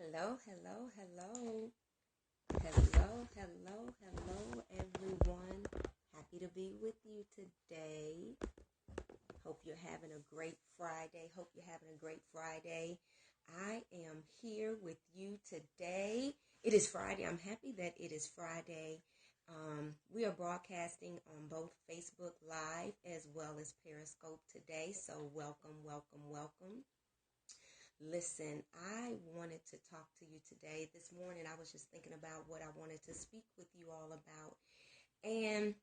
Hello, hello, hello. Hello, hello, hello, everyone. Happy to be with you today. Hope you're having a great Friday. I am here with you today. It is Friday. I'm happy that it is Friday. We are broadcasting on both Facebook Live as well as Periscope today. So welcome. Listen, I wanted to talk to you today. This morning, I was just thinking about what I wanted to speak with you all about. And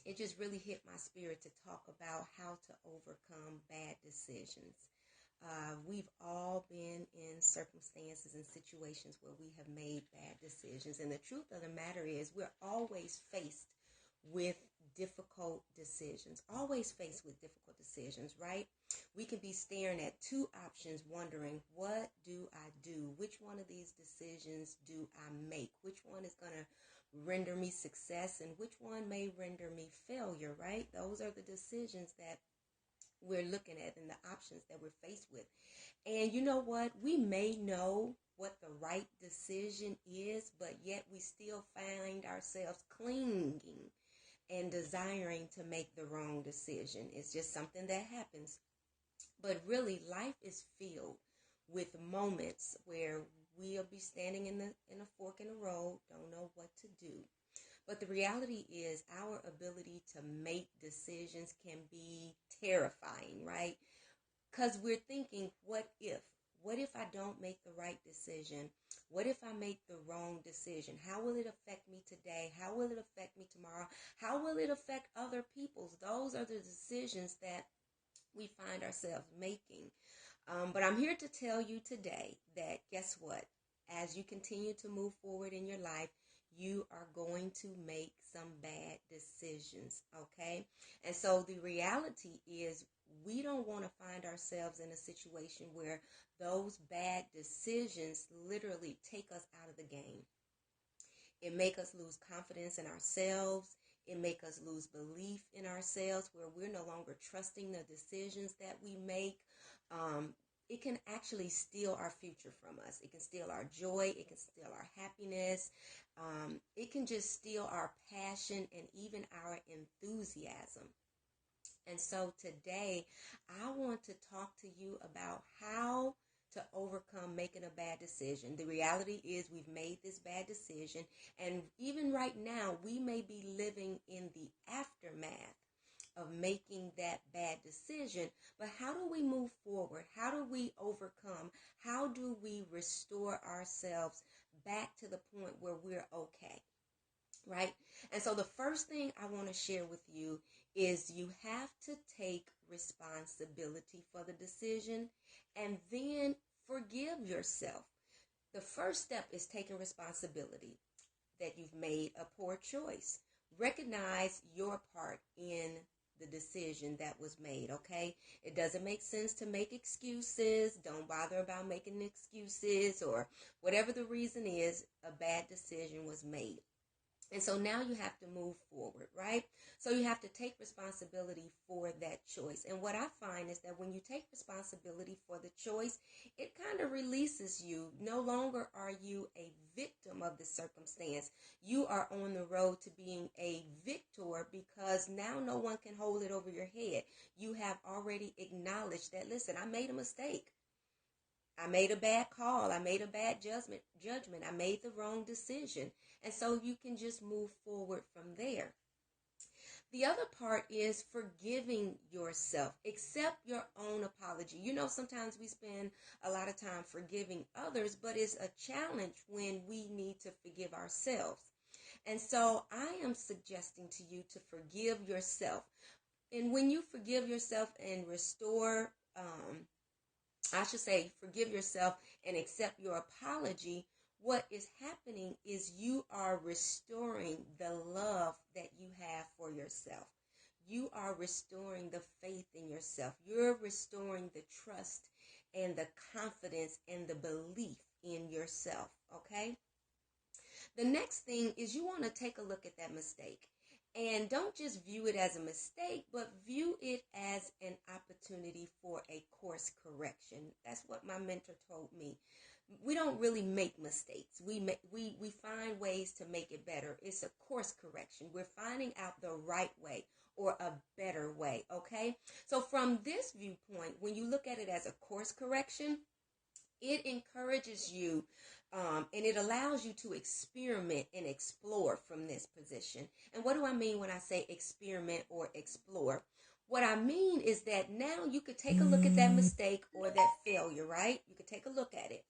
it just really hit my spirit to talk about how to overcome bad decisions. We've all been in circumstances and situations where we have made bad decisions. And the truth of the matter is we're always faced with difficult decisions, right? We can be staring at two options, wondering, what do I do? Which one of these decisions do I make? Which one is going to render me success and which one may render me failure, right? Those are the decisions that we're looking at and the options that we're faced with. And you know what? We may know what the right decision is, but yet we still find ourselves clinging and desiring to make the wrong decision. It's just something that happens. But really, life is filled with moments where we'll be standing in a fork in the road, don't know what to do. But the reality is our ability to make decisions can be terrifying, right? Because we're thinking, what if? What if I don't make the right decision? What if I make the wrong decision? How will it affect me today? How will it affect me tomorrow? How will it affect other people's? Those are the decisions that we find ourselves making. But I'm here to tell you today that guess what? As you continue to move forward in your life, you are going to make some bad decisions, okay? And so the reality is we don't want to find ourselves in a situation where those bad decisions literally take us out of the game. It make us lose confidence in ourselves. It make us lose belief in ourselves where we're no longer trusting the decisions that we make. It can actually steal our future from us. It can steal our joy. It can steal our happiness. It can just steal our passion and even our enthusiasm. And so today, I want to talk to you about how to overcome making a bad decision. The reality is we've made this bad decision, and even right now, we may be living in the aftermath of making that bad decision. But how do we move forward? How do we overcome? How do we restore ourselves back to the point where we're okay? Right? And so the first thing I want to share with you is you have to take responsibility for the decision and then forgive yourself. The first step is taking responsibility that you've made a poor choice. Recognize your part in the decision that was made, okay? It doesn't make sense to make excuses. Don't bother about making excuses or whatever the reason is, a bad decision was made. And so now you have to move forward, right? So you have to take responsibility for that choice. And what I find is that when you take responsibility for the choice, it kind of releases you. No longer are you a victim of the circumstance. You are on the road to being a victor because now no one can hold it over your head. You have already acknowledged that, listen, I made a mistake. I made a bad call. I made a bad judgment. I made the wrong decision. And so you can just move forward from there. The other part is forgiving yourself. Accept your own apology. You know, sometimes we spend a lot of time forgiving others, but it's a challenge when we need to forgive ourselves. And so I am suggesting to you to forgive yourself. And when you forgive yourself and forgive yourself and accept your apology, what is happening is you are restoring the love that you have for yourself. You are restoring the faith in yourself. You're restoring the trust and the confidence and the belief in yourself, okay? The next thing is you want to take a look at that mistake. And don't just view it as a mistake, but view it as an opportunity for a course correction. That's what my mentor told me. we don't really make mistakes. We find ways to make it better. It's a course correction. We're finding out the right way or a better way, okay? So from this viewpoint, when you look at it as a course correction, it encourages you and it allows you to experiment and explore from this position. And what do I mean when I say experiment or explore? What I mean is that now you could take a look at that mistake or that failure, right? You could take a look at it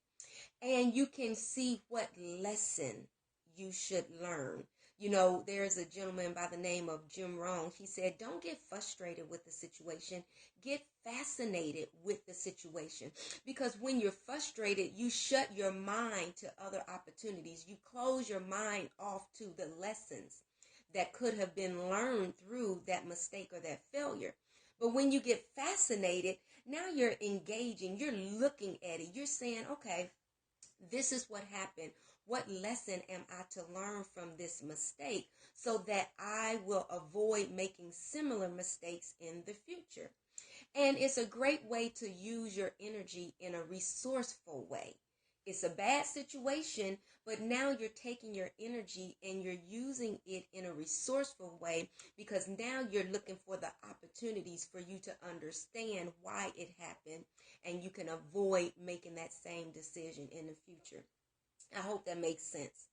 and you can see what lesson you should learn. You know, there's a gentleman by the name of Jim Rohn. He said, don't get frustrated with the situation. Get fascinated with the situation. Because when you're frustrated, you shut your mind to other opportunities. You close your mind off to the lessons that could have been learned through that mistake or that failure. But when you get fascinated, now you're engaging, you're looking at it, you're saying, okay, this is what happened. What lesson am I to learn from this mistake so that I will avoid making similar mistakes in the future? And it's a great way to use your energy in a resourceful way. It's a bad situation, but now you're taking your energy and you're using it in a resourceful way because now you're looking for the opportunities for you to understand why it happened and you can avoid making that same decision in the future. I hope that makes sense.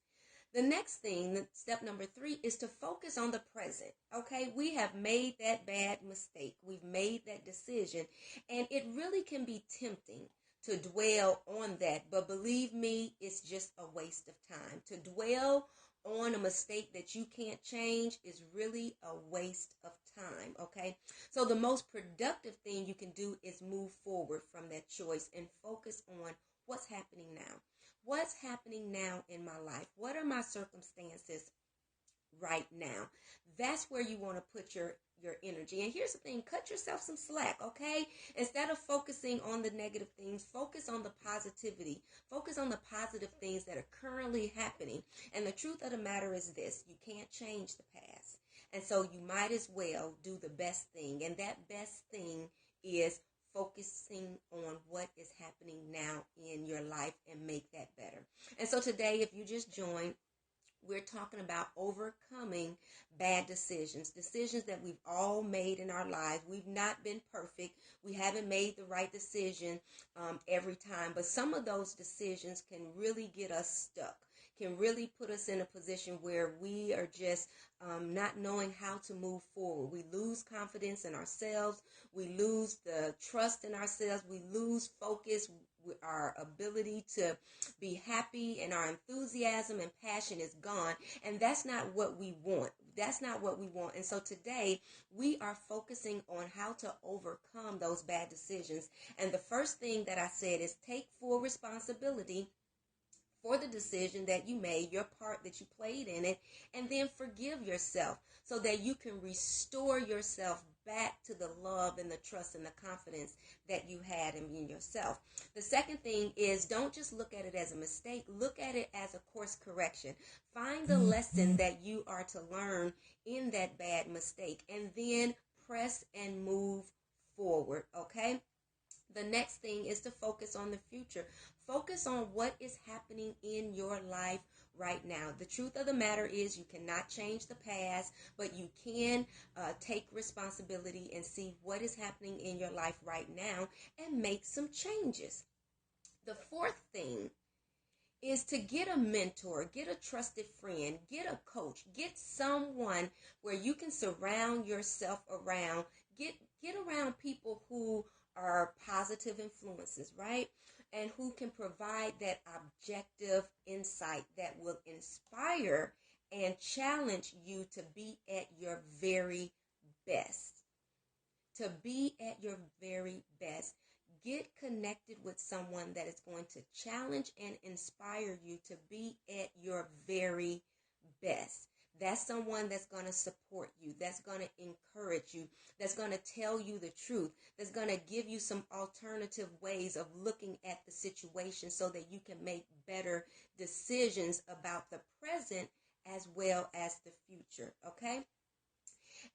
The next thing, step number 3, is to focus on the present. Okay, we have made that bad mistake. We've made that decision, and it really can be tempting to dwell on that. But believe me, it's just a waste of time. To dwell on a mistake that you can't change is really a waste of time. Okay, so the most productive thing you can do is move forward from that choice and focus on what's happening now. What's happening now in my life? What are my circumstances right now? That's where you want to put your energy. And here's the thing, cut yourself some slack, okay? Instead of focusing on the negative things, focus on the positivity. Focus on the positive things that are currently happening. And the truth of the matter is this, you can't change the past. And so you might as well do the best thing. And that best thing is focusing on what is happening now in your life and make that better. And so today, if you just joined, we're talking about overcoming bad decisions that we've all made in our lives. We've not been perfect. We haven't made the right decision every time, but some of those decisions can really get us stuck, can really put us in a position where we are just not knowing how to move forward. We lose confidence in ourselves. We lose the trust in ourselves. We lose focus. Our ability to be happy and our enthusiasm and passion is gone. And that's not what we want. That's not what we want. And so today we are focusing on how to overcome those bad decisions. And the first thing that I said is take full responsibility for the decision that you made, your part that you played in it, and then forgive yourself so that you can restore yourself back to the love and the trust and the confidence that you had in yourself. The second thing is don't just look at it as a mistake. Look at it as a course correction. Find the lesson that you are to learn in that bad mistake and then press and move forward, okay? The next thing is to focus on the future. Focus on what is happening in your life right now. The truth of the matter is you cannot change the past, but you can take responsibility and see what is happening in your life right now and make some changes. The fourth thing is to get a mentor, get a trusted friend, get a coach, get someone where you can surround yourself around, get around people who are positive influences, right? And who can provide that objective insight that will inspire and challenge you to be at your very best. To be at your very best. Get connected with someone that is going to challenge and inspire you to be at your very best. That's someone that's going to support you, that's going to encourage you, that's going to tell you the truth, that's going to give you some alternative ways of looking at the situation so that you can make better decisions about the present as well as the future, okay?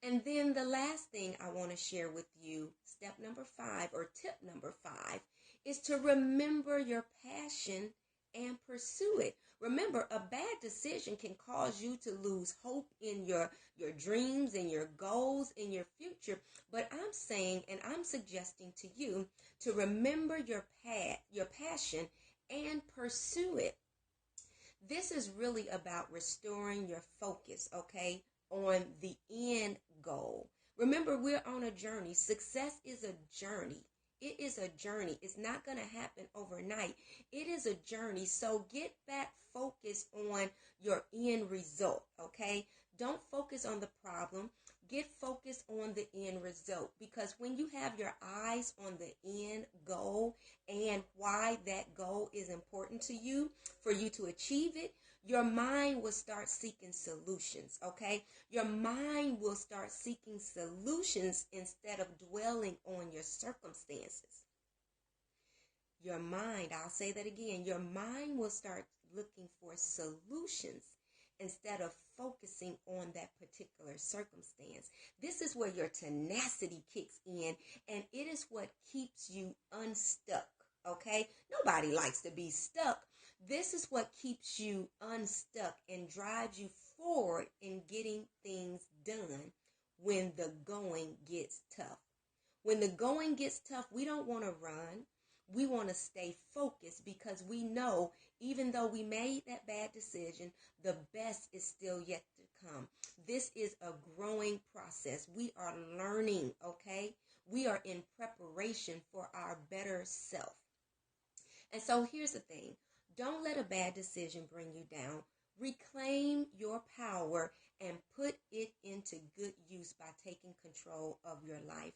And then the last thing I want to share with you, step number 5 or tip number 5, is to remember your passion and pursue it. Remember, a bad decision can cause you to lose hope in your dreams and your goals in your future. But I'm saying, and I'm suggesting to you to remember your passion and pursue it. This is really about restoring your focus, okay, on the end goal. Remember, we're on a journey. Success is a journey. It is a journey. It's not going to happen overnight. It is a journey. So get back focused on your end result, okay? Don't focus on the problem. Get focused on the end result, because when you have your eyes on the end goal and why that goal is important to you, for you to achieve it, your mind will start seeking solutions, okay? Your mind will start seeking solutions instead of dwelling on your circumstances. Your mind, I'll say that again, your mind will start looking for solutions instead of focusing on that particular circumstance. This is where your tenacity kicks in, and it is what keeps you unstuck, okay? Nobody likes to be stuck. This is what keeps you unstuck and drives you forward in getting things done when the going gets tough. When the going gets tough, we don't want to run. We want to stay focused, because we know even though we made that bad decision, the best is still yet to come. This is a growing process. We are learning, okay? We are in preparation for our better self. And so here's the thing. Don't let a bad decision bring you down. Reclaim your power and put it into good use by taking control of your life.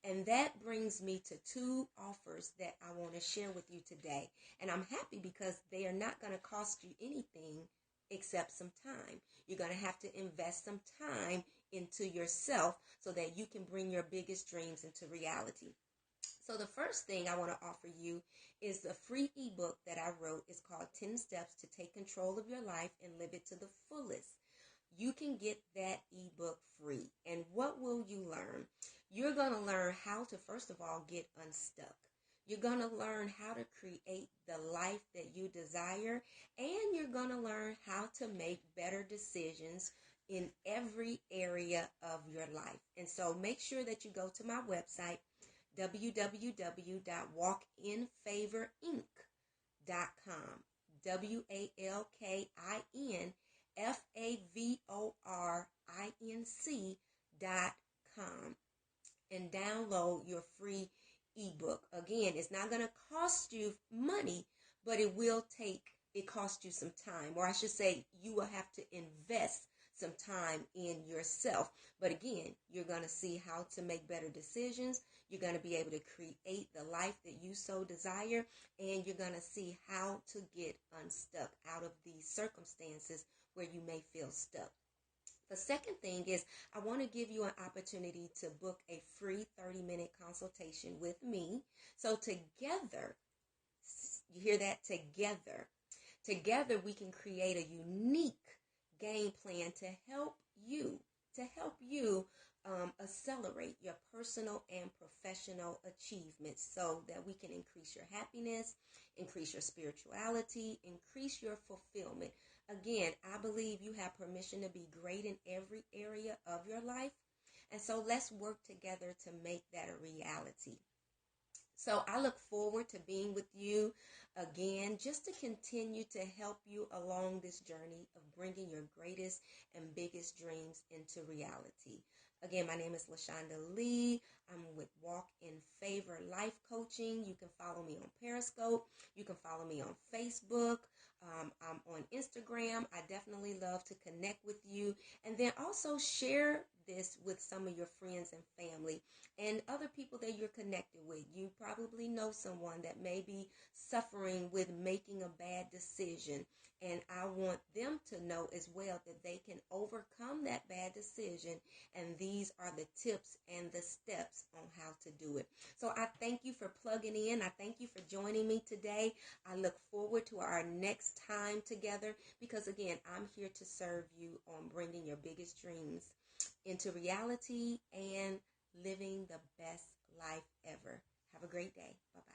And that brings me to two offers that I want to share with you today. And I'm happy because they are not going to cost you anything except some time. You're going to have to invest some time into yourself so that you can bring your biggest dreams into reality. So the first thing I want to offer you is a free ebook that I wrote. It's called 10 Steps to Take Control of Your Life and Live It to the Fullest. You can get that ebook free. And what will you learn? You're going to learn how to, first of all, get unstuck. You're going to learn how to create the life that you desire. And you're going to learn how to make better decisions in every area of your life. And so make sure that you go to my website, www.walkinfavorinc.com. WALKINFAVORINC.com, and download your free ebook. Again, it's not going to cost you money, but it cost you some time, or I should say you will have to invest some time in yourself. But again, you're going to see how to make better decisions. You're going to be able to create the life that you so desire, and you're going to see how to get unstuck out of these circumstances where you may feel stuck. The second thing is I want to give you an opportunity to book a free 30-minute consultation with me. So together, you hear that? Together we can create a unique game plan to help you accelerate your personal and professional achievements so that we can increase your happiness, increase your spirituality, increase your fulfillment. Again, I believe you have permission to be great in every area of your life. And so let's work together to make that a reality. So I look forward to being with you again, just to continue to help you along this journey of bringing your greatest and biggest dreams into reality. Again, my name is LaShonda Lee. I'm with Walk in Favor Life Coaching. You can follow me on Periscope. You can follow me on Facebook. I'm on Instagram. I definitely love to connect with you. And then also share this with some of your friends and family and other people that you're connected with. You probably know someone that may be suffering with making a bad decision. And I want them to know as well that they can overcome that bad decision. And these are the tips and the steps on how to do it. So I thank you for plugging in. I thank you for joining me today. I look forward to our next time together, because again, I'm here to serve you on bringing your biggest dreams into reality and living the best life ever. Have a great day. Bye-bye.